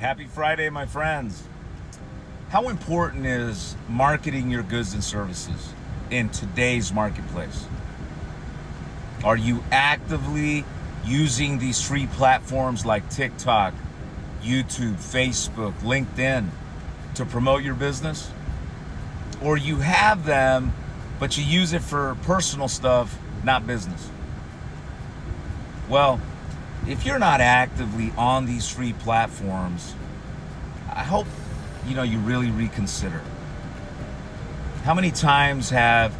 Happy Friday, my friends. How important is marketing your goods and services in today's marketplace? Are you actively using these free platforms like TikTok, YouTube, Facebook, LinkedIn to promote your business? Or you have them, but you use it for personal stuff, not business? Well, if you're not actively on these free platforms, I hope you really reconsider. How many times have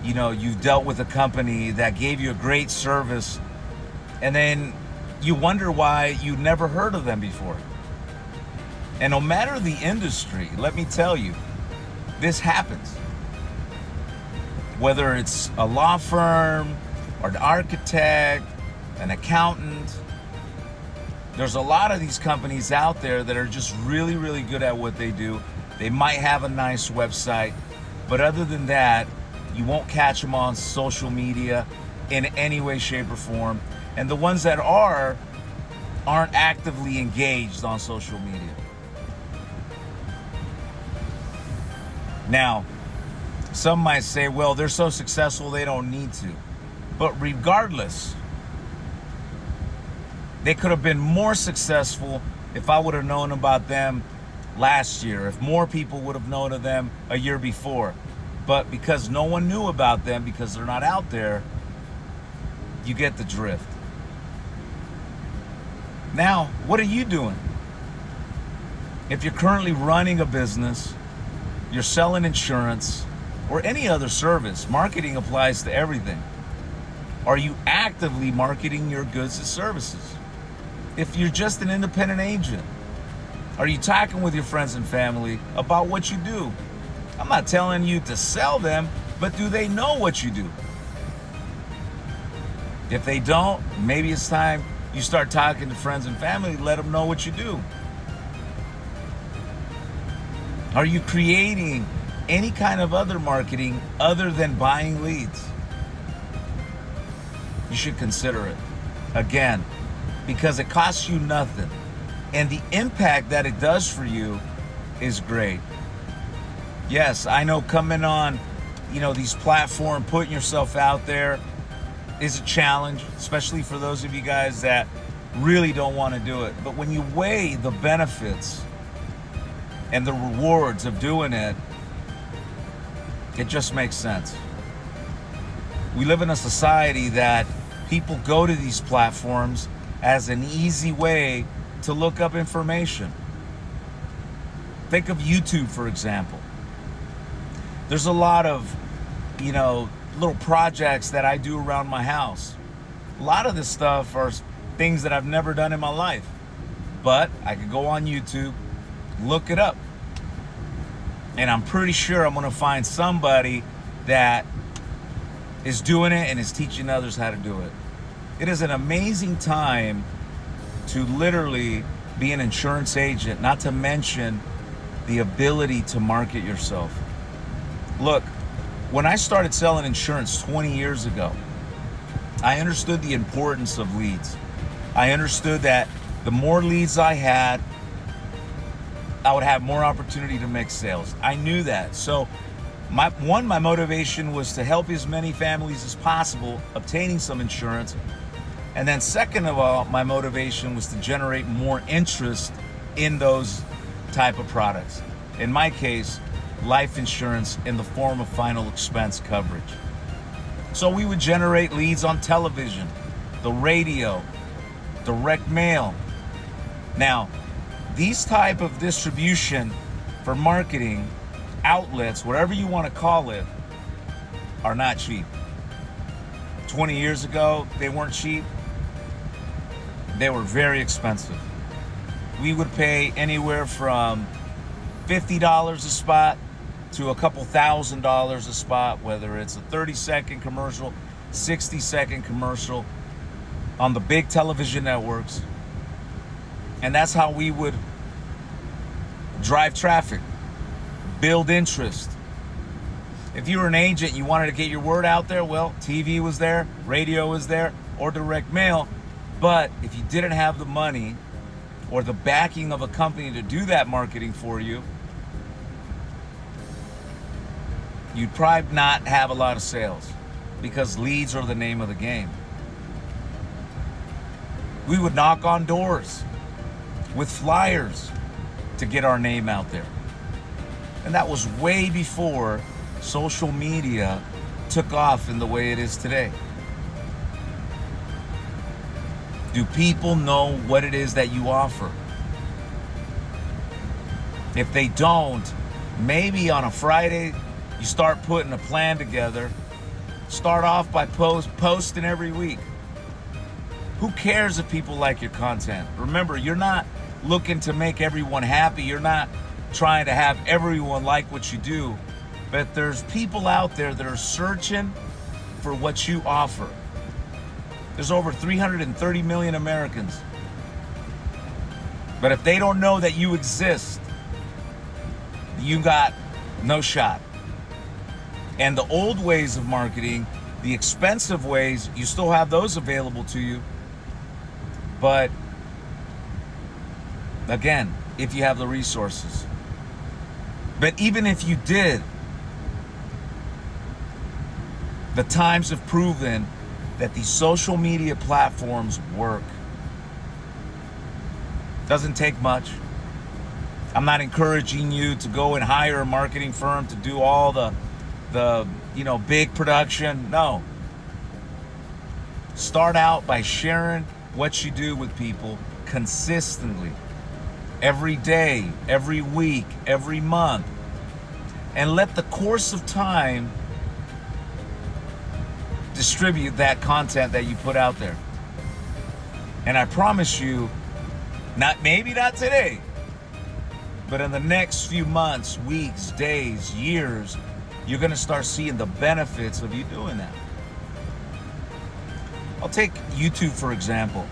you've dealt with a company that gave you a great service and then you wonder why you never heard of them before? And no matter the industry, let me tell you, this happens. Whether it's a law firm or an architect, an accountant, there's a lot of these companies out there that are just really, really good at what they do. They might have a nice website, but other than that, you won't catch them on social media in any way, shape, or form. And the ones that aren't actively engaged on social media. Now, some might say, well, they're so successful they don't need to. But regardless, they could have been more successful if I would have known about them last year, if more people would have known of them a year before. But because no one knew about them, because they're not out there, you get the drift. Now, what are you doing? If you're currently running a business, you're selling insurance, or any other service, marketing applies to everything. Are you actively marketing your goods and services? If you're just an independent agent, are you talking with your friends and family about what you do? I'm not telling you to sell them, but do they know what you do? If they don't, maybe it's time you start talking to friends and family, let them know what you do. Are you creating any kind of other marketing other than buying leads? You should consider it. Again, because it costs you nothing. And the impact that it does for you is great. Yes, I know coming on, these platforms, putting yourself out there is a challenge, especially for those of you guys that really don't want to do it. But when you weigh the benefits and the rewards of doing it, it just makes sense. We live in a society that people go to these platforms as an easy way to look up information. Think of YouTube, for example. There's a lot of, little projects that I do around my house. A lot of this stuff are things that I've never done in my life. But I could go on YouTube, look it up. And I'm pretty sure I'm going to find somebody that is doing it and is teaching others how to do it. It is an amazing time to literally be an insurance agent, not to mention the ability to market yourself. Look, when I started selling insurance 20 years ago, I understood the importance of leads. I understood that the more leads I had, I would have more opportunity to make sales. I knew that. So my motivation was to help as many families as possible obtaining some insurance. And then second of all, my motivation was to generate more interest in those type of products. In my case, life insurance in the form of final expense coverage. So we would generate leads on television, the radio, direct mail. Now, these type of distribution for marketing outlets, whatever you want to call it, are not cheap. 20 years ago, they weren't cheap. They were very expensive. We would pay anywhere from $50 a spot to a couple $1,000s a spot, whether it's a 30-second commercial, 60-second commercial on the big television networks. And that's how we would drive traffic, build interest. If you were an agent, you wanted to get your word out there, well, TV was there, radio was there, or direct mail. But if you didn't have the money or the backing of a company to do that marketing for you, you'd probably not have a lot of sales, because leads are the name of the game. We would knock on doors with flyers to get our name out there. And that was way before social media took off in the way it is today. Do people know what it is that you offer? If they don't, maybe on a Friday, you start putting a plan together. Start off by posting every week. Who cares if people like your content? Remember, you're not looking to make everyone happy. You're not trying to have everyone like what you do. But there's people out there that are searching for what you offer. There's over 330 million Americans. But if they don't know that you exist, you got no shot. And the old ways of marketing, the expensive ways, you still have those available to you. But again, if you have the resources. But even if you did, the times have proven that these social media platforms work. Doesn't take much. I'm not encouraging you to go and hire a marketing firm to do all the big production. No. Start out by sharing what you do with people consistently, every day, every week, every month, and let the course of time distribute that content that you put out there. And I promise you, maybe not today, but in the next few months, weeks, days, years, you're going to start seeing the benefits of you doing that. I'll take YouTube, for example.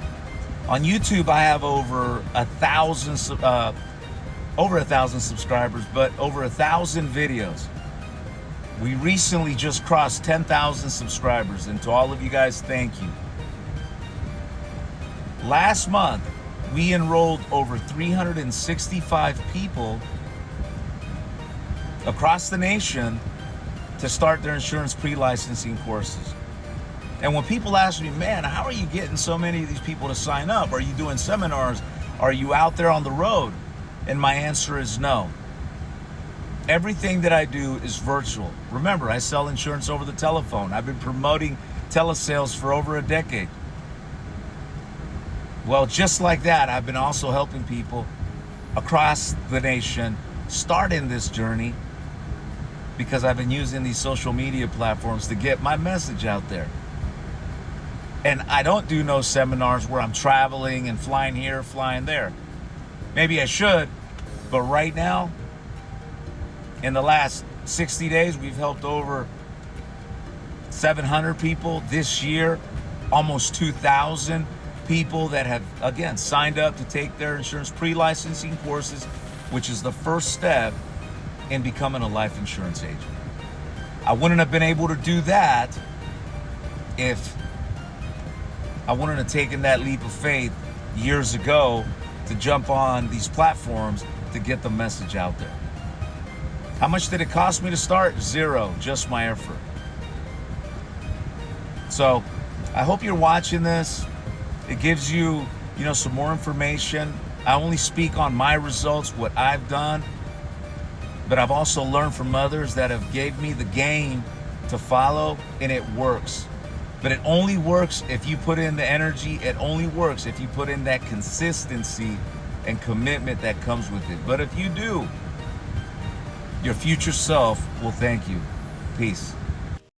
On YouTube, I have over 1,000 subscribers, but over 1,000 videos. We recently just crossed 10,000 subscribers, and to all of you guys, thank you. Last month, we enrolled over 365 people across the nation to start their insurance pre-licensing courses. And when people ask me, man, how are you getting so many of these people to sign up? Are you doing seminars? Are you out there on the road? And my answer is no. Everything that I do is virtual. Remember, I sell insurance over the telephone. I've been promoting TELESALES for over a decade. Well, just like that, I've been also helping people across the nation start in this journey, because I've been using these social media platforms to get my message out there. And I don't do no seminars where I'm traveling and flying here, flying there. Maybe I should, but right now, in the last 60 days, we've helped over 700 people. This year, almost 2,000 people that have, again, signed up to take their insurance pre-licensing courses, which is the first step in becoming a life insurance agent. I wouldn't have been able to do that if I wouldn't have taken that leap of faith years ago to jump on these platforms to get the message out there. How much did it cost me to start? Zero, just my effort. So I hope you're watching this. It gives you, some more information. I only speak on my results, what I've done, but I've also learned from others that have gave me the game to follow, and it works. But it only works if you put in the energy. It only works if you put in that consistency and commitment that comes with it. But if you do, your future self will thank you. Peace.